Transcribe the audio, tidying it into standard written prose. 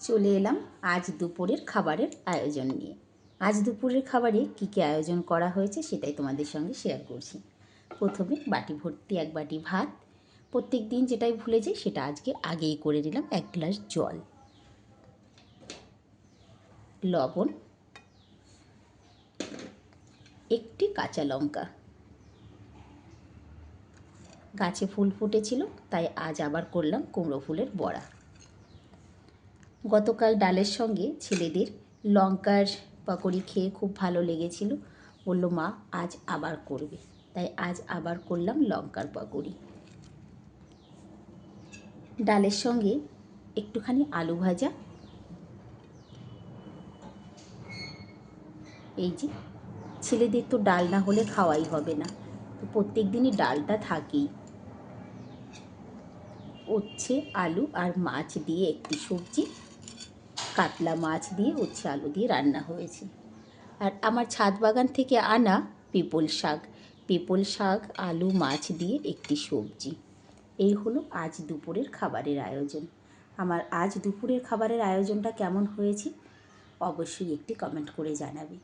চলে এলাম আজ দুপুরের খাবারের আয়োজন নিয়ে। আজ দুপুরের খাবারে কী কী আয়োজন করা হয়েছে সেটাই তোমাদের সঙ্গে শেয়ার করছি। প্রথমে বাটি ভর্তি এক বাটি ভাত, প্রত্যেক দিন যেটাই ভুলে যাই সেটা আজকে আগেই করে নিলাম। 1 গ্লাস জল, লবণ, একটি কাঁচা লঙ্কা। গাছে ফুল ফুটেছিল তাই আজ আবার করলাম কুমড়ো ফুলের বড়া। গতকাল ডালের সঙ্গে ছেলেদের লঙ্কার পাকোড়ি খেয়ে খুব ভালো লেগেছিল, বলল মা আজ আবার করবে, তাই আজ আবার করলাম লঙ্কার পাকোড়ি। ডালের সঙ্গে একটুখানি আলু ভাজা। এই যে ছেলেদের তো ডাল না হলে খাওয়াই হবে না, তো প্রত্যেক দিনই ডালটা থাকেই। উচ্ছে আলু আর মাছ দিয়ে একটি সবজি, কাতলা মাছ দিয়ে উচ্ছে আলু দিয়ে রান্না হয়েছে। আর আমার ছাদ বাগান থেকে আনা পেপল শাক আলু মাছ দিয়ে একটি সবজি। এই হলো আজ দুপুরের খাবারের আয়োজন। আমার আজ দুপুরের খাবারের আয়োজনটা কেমন হয়েছে অবশ্যই একটি কমেন্ট করে জানাবে।